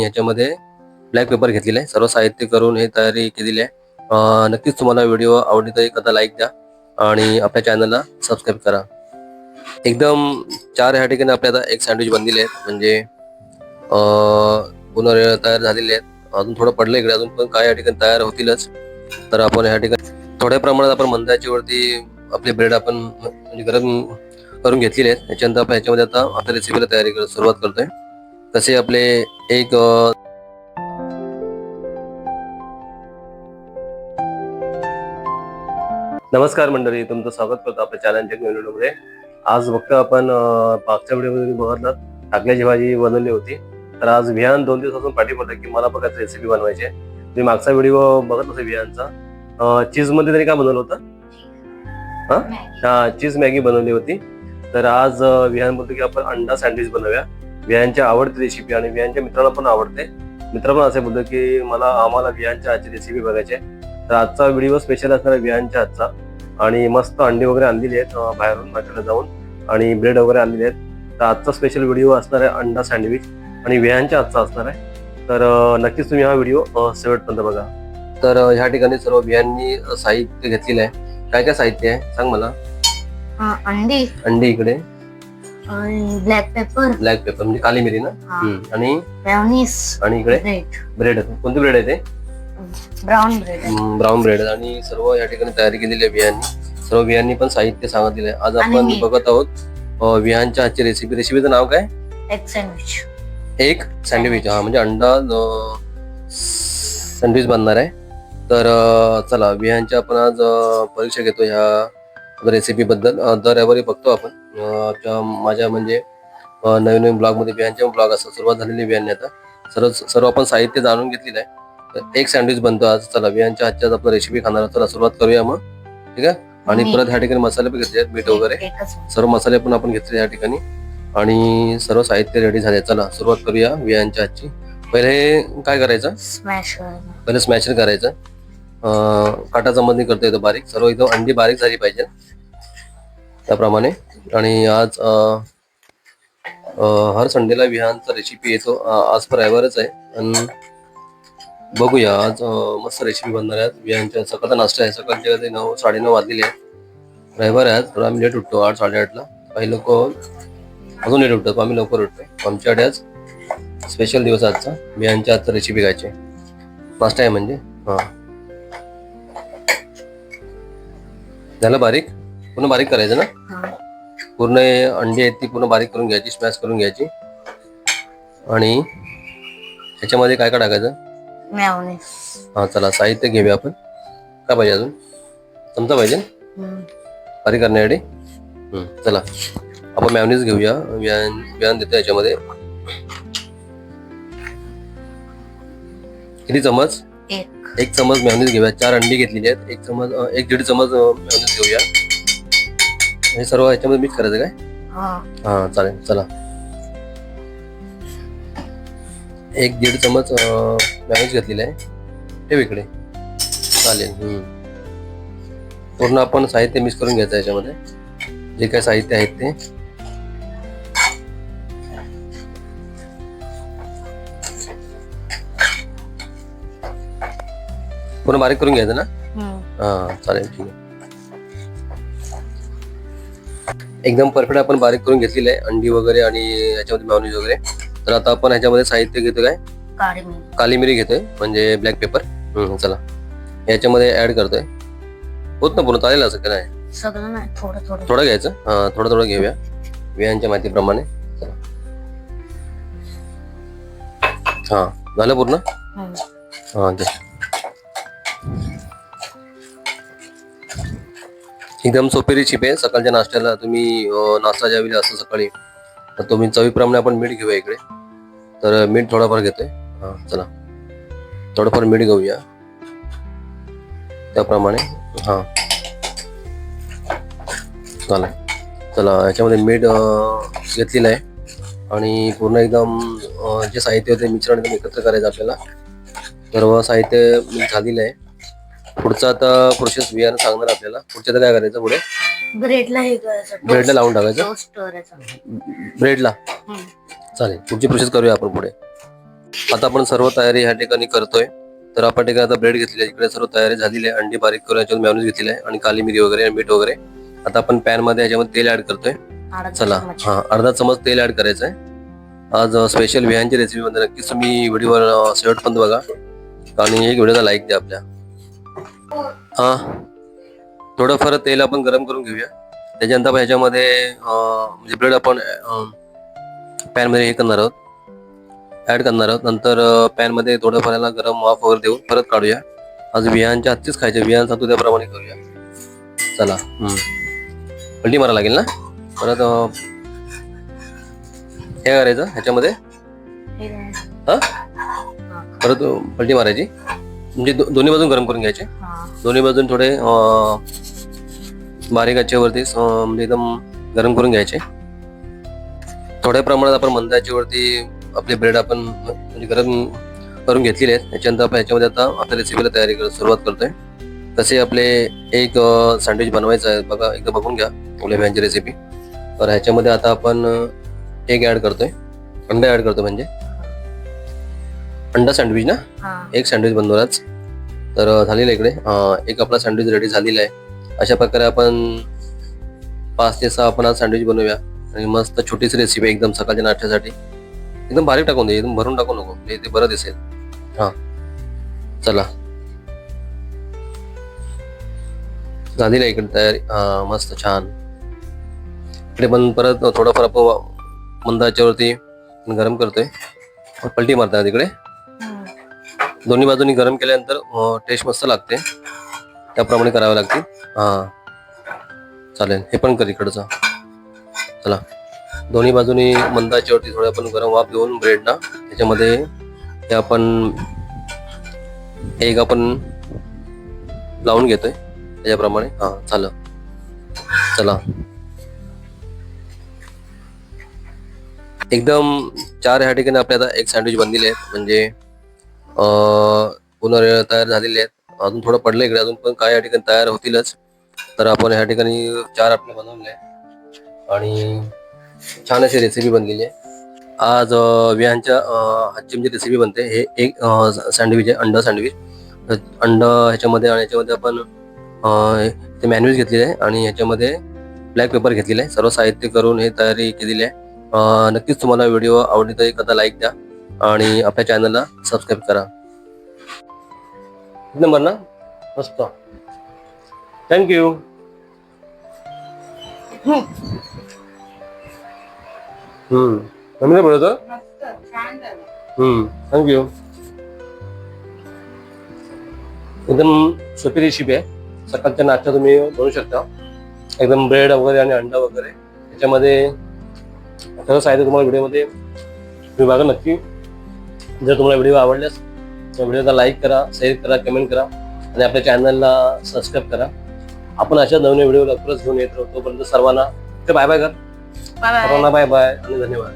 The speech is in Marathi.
याच्यामध्ये ब्लॅक पेपर घेतलेला आहे, सर्व साहित्य करून हे तयारी केलेली आहे। नक्कीच तुम्हाला व्हिडिओ आवडली तर एखादा लाईक द्या आणि आपल्या चॅनलला सबस्क्राईब करा। एकदम 4 ह्या ठिकाणी आपल्याला एक सँडविच बनलेले आहेत, म्हणजे पूर्ण तयार झालेले आहेत। अजून थोडं पडलं इकडे, अजून पण काय या ठिकाणी तयार होतीलच। तर आपण ह्या ठिकाणी थोड्या प्रमाणात आपण मंदाच्या वरती आपले ब्रेड आपण म्हणजे गरम करून घेतलेले आहेत। याच्यानंतर आपण ह्याच्यामध्ये आता आपल्या रेसिपीला तयारी सुरुवात करतोय। तसे आपले एक नमस्कार मंडळी, तुमचं स्वागत करतो आपल्या चॅनलच्या व्हिडिओमध्ये। आज बघतो आपण मागच्या व्हिडिओमध्ये बघितलं टाकल्याची भाजी बनवली होती। तर आज विहान 2 दिवसापासून पाठी पडलं की मला बघा रेसिपी बनवायची आहे। मी मागचा व्हिडिओ बघत होतो विहानचा, चीज मध्ये तरी काय बनवलं होतं, चीज मॅगी बनवली होती। तर आज विहान बोलतो की आपण अंडा सँडविच बनवूया। विहानच्या आवडती रेसिपी आणि विहानच्या मित्राला पण आवडते। मित्र पण असे बोलतो की आम्हाला विहानच्या हातची रेसिपी बघायची आहे। तर आजचा व्हिडिओ स्पेशल असणार आहे विहानच्या हातचा। आणि मस्त अंडी वगैरे आणलेली आहेत बाहेरून मार्केटला जाऊन, आणि ब्रेड वगैरे आणलेले आहेत। तर आजचा स्पेशल व्हिडिओ असणार आहे अंडा सँडविच आणि विहानच्या हातचा असणार आहे। तर नक्कीच तुम्ही हा व्हिडिओ शेवटपर्यंत बघा। तर ह्या ठिकाणी सर्व विहाननी साहित्य घेतलेलं आहे। काय काय साहित्य आहे सांग मला। अंडी इकडे, ब्लॅक पेपर म्हणजे काली मिरी ना, आणि मेयोनीज, आणि इकडे ब्रेड। कोणते ब्रेड आहे ते? Brown bread. आणि सर्व या ठिकाणी तयारी केलेली आहे विहाननी। सर्व विहाननी पण साहित्य सांगितलेलं आहे। आज आपण बघत आहोत विहानच्या हातची रेसिपी। रेसिपीचं नाव काय? एक सँडविच। म्हणजे अंडा सँडविच बनणार आहे। तर चला विहानच्या आपण आज परीक्षा घेतो ह्या रेसिपी बद्दल। दर रविवारी बघतो आपण माझ्या म्हणजे नवीन नवीन ब्लॉग मध्ये विहानच्या ब्लॉग असतात। सुरुवात झालेली विहानने आता सर्व आपण साहित्य जाणून घेतलेलं आहे। तर एक सँडविच बनतो आज। चला विहानच्या हातच्या आपण रेसिपी खाणार, चला सुरुवात करूया मग, ठीक आहे। आणि परत ह्या ठिकाणी मसाले पण घेतले आहेत, मीठ वगैरे सर्व मसाले पण आपण घेतले या ठिकाणी, आणि सर्व साहित्य रेडी झाले। चला सुरुवात करूया विहानच्या हातची। पहिले काय करायचं? पहिले स्मॅशर करायचं। काटा चमचणी करता येतो बारीक, सर्व एकदम अंडी बारीक झाली पाहिजे त्याप्रमाणे। आणि आज हर संडेला विहानचा रेसिपी येतो, आज पर रविवारच आहे। आणि बघूया आज मस्त रेसिपी बनणार आहे विहानच्या। सकाळचा नाश्ता आहे, सकाळचे 9 साडेनऊ वाजलेले आहेत। रविवार आहे आज, थोडा आम्ही लेट उठतो, 8 साडेआठला। काही लोक अजून लेट उठतात, आम्ही लवकर उठतो। आमच्याकडे आज स्पेशल दिवस आजचा, विहानच्या आजचा रेसिपी खायची नाश्ता आहे म्हणजे। झालं बारीक, पूर्ण बारीक करायचं ना, पूर्ण अंडी आहेत ती पूर्ण बारीक करून घ्यायची, स्मॅश करून घ्यायची। आणि ह्याच्यामध्ये काय काय टाकायचं? मेयोनीज। चला साहित्य घेऊया आपण। काय पाहिजे अजून? चमचा पाहिजे बारीक करण्यासाठी। चला आपण मेयोनीज घेऊया। विहान देतो याच्यामध्ये। किती चमच? एक चमच मेयोनीज घेऊया। 4 अंडी घेतलेली आहेत, 1.5 चमच मेयोनीज घेऊया। हे सर्व याच्यामध्ये मिक्स करायचं काय? चालेल। चला 1.5 चमच मेयोनीज घेतलेला आहे, ठेव इकडे। चालेल। पूर्ण आपण साहित्य मिक्स करून घ्यायचं याच्यामध्ये, जे काय साहित्य आहेत ते। पूर्ण बारीक करून घ्यायचं ना? चालेल, ठीक आहे। एकदम परफेक्ट आपण बारीक करून घेतलेलं आहे अंडी वगैरे आणि याच्यामध्ये मेयोनीज वगैरे। तर आता आपण ह्याच्यामध्ये साहित्य घेतो काय? काली मिरी घेतोय, म्हणजे ब्लॅक पेपर। चला याच्यामध्ये ऍड करतोय। होत ना पूर्ण? चालेल असं काय नाही, सगळं नाही, थोडं थोडं घ्यायचं। थोडं थोडं घेऊया विहानच्या माहितीप्रमाणे। झालं पूर्ण? घ्या। एकदम सोपी रेसिपी आहे। सकाळच्या नाश्त्याला तुम्ही नाश्ता ज्यावेळी असतो सकाळी, तर तुम्ही चवीप्रमाणे आपण मीठ घेऊया इकडे। तर मीठ थोडंफार घेतोय। चला थोडंफार मीठ घेऊया त्याप्रमाणे। चालेल। चला याच्यामध्ये मीठ घेतलेलं आहे, आणि पूर्ण एकदम जे साहित्य होते मिश्रण एकदम एकत्र करायचं आपल्याला। सर्व साहित्य मिक्स झालेलं आहे। पुढचा आता प्रोसेस विहान सांगणार आपल्याला। पुढच्या काय करायचं पुढे? ब्रेडला लावून टाकायचं। ब्रेडला चालेल, पुढची प्रोसेस करूया आपण पुढे। आता आपण सर्व तयारी ह्या ठिकाणी करतोय. तर आपण ठिकाणी आता ब्रेड घेतली आहे, इकडे सर्व तयारी झालेली आहे. अंडी बारीक करून याच्यावर मॅयोनीज घेतलेली आहे आणि काली मिरी वगैरे मीठ वगैरे. आता आपण पॅन मध्ये याच्यामध्ये तेल ऍड करतोय. चला अर्धा चमच तेल ऍड करायचं आहे. आज स्पेशल विहांची रेसिपी मध्ये नक्कीच तुम्ही व्हिडिओ शेवटपर्यंत बघा आणि एक व्हिडिओला लाईक द्या आपल्या. थोडंफार तेल आपण गरम करून घेऊया. त्याच्यानंतर आपण ह्याच्यामध्ये म्हणजे ब्रेड आपण पॅन मध्ये हे करणार आहोत, ऍड करणार आहोत. नंतर पॅन मध्ये थोडंफार याला गरम वाफ वगैरे देऊन परत काढूया. आज विहांच्या हातचीच खायचे, विहान सांगतो त्याप्रमाणे करूया. चला पलटी मारा लागेल ना परत. हे करायचं ह्याच्यामध्ये परत पलटी मारायची, म्हणजे दोन्ही बाजून गरम करून घ्यायचे. दोन्ही बाजून थोडे बारीक आचेवरती म्हणजे एकदम गरम करून घ्यायचे. थोड्या प्रमाणात आपण मंद आचेवरती आपले ब्रेड आपण म्हणजे गरम करून घेतलेले आहेत. त्याच्यानंतर आपण ह्याच्यामध्ये आता आपल्या रेसिपीला तयारी सुरुवात करतोय. कसे आपले एक सँडविच बनवायचं आहे बघा, एकदा बघून घ्या आपल्या विहांची रेसिपी. तर ह्याच्यामध्ये आता आपण एग ऍड करतोय, अंडा ऍड करतो, म्हणजे अंडा सँडविच ना, एक सँडविच बनवलाच. तर झालेलं इकडे एक आपला सँडविच रेडी झालेला आहे. अशा प्रकारे आपण 5 ते 6 आपण आज सँडविच बनवूया आणि मस्त छोटीशी रेसिपी एकदम सकाळच्या नाश्त्यासाठी. एकदम बारीक टाकून दे, एकदम भरून टाकू नको, ते बरं दिसेल. चला झालेली आहे इकडे तयारी. मस्त छान. इकडे पण परत थोडंफार आपण मंद आचेवरती गरम करतोय. पलटी मारताना तिकडे दोन्ही बाजूनी गरम केल्यानंतर टेस्ट मस्त लागते, त्याप्रमाणे करावे लागते. चालेल, हे पण कर इकडचं. चला दोन्ही बाजूनी मंद आचेवरती थोडं आपण गरम वाफ देऊन ब्रेडना त्याच्यामध्ये हे आपण एग आपण लावून घेतोय त्याच्याप्रमाणे. झालं. चला एकदम 4 ह्या ठिकाणी आपल्या आता एक सँडविच बनलेले आहेत, म्हणजे पूर्ण तयार झालेले आहेत. अजून थोडं पडलं इकडे, अजून पण काय या ठिकाणी तयार होतीलच. तर आपण ह्या ठिकाणी 4 आपले बनवले आहेत आणि छान अशी रेसिपी बनलेली आहे. आज विहांच्या हातची म्हणजे रेसिपी बनते. हे एक सँडविच आहे, अंडा सँडविच. अंडा ह्याच्यामध्ये आणि ह्याच्यामध्ये आपण ते मॅयोनीज घेतलेले आहे आणि ह्याच्यामध्ये ब्लॅक पेपर घेतलेले आहे. सर्व साहित्य करून हे तयारी केलेली आहे. नक्कीच तुम्हाला व्हिडिओ आवडली तर एखादा लाईक द्या आणि आपल्या चॅनलला सबस्क्राईब करा. नंबर ना मस्त. थँक्यू. कमी नाही बोलत. थँक्यू. एकदम सोपी रेसिपी आहे, सकाळच्या नाश्ता तुम्ही बनवू शकता. एकदम ब्रेड वगैरे आणि अंडा वगैरे त्याच्यामध्ये सर्व साहित्य तुम्हाला व्हिडिओमध्ये तुम्ही बघा नक्की. जर तुम्हाला व्हिडिओ आवडल्यास तर व्हिडिओला लाईक करा, शेअर करा, कमेंट करा आणि आपल्या चॅनलला सबस्क्राईब करा. आपण अशा नवीन व्हिडिओ लवकरच घेऊन येत राहतो. तोपर्यंत सर्वांना बाय बाय कर. सर्वांना बाय बाय आणि धन्यवाद.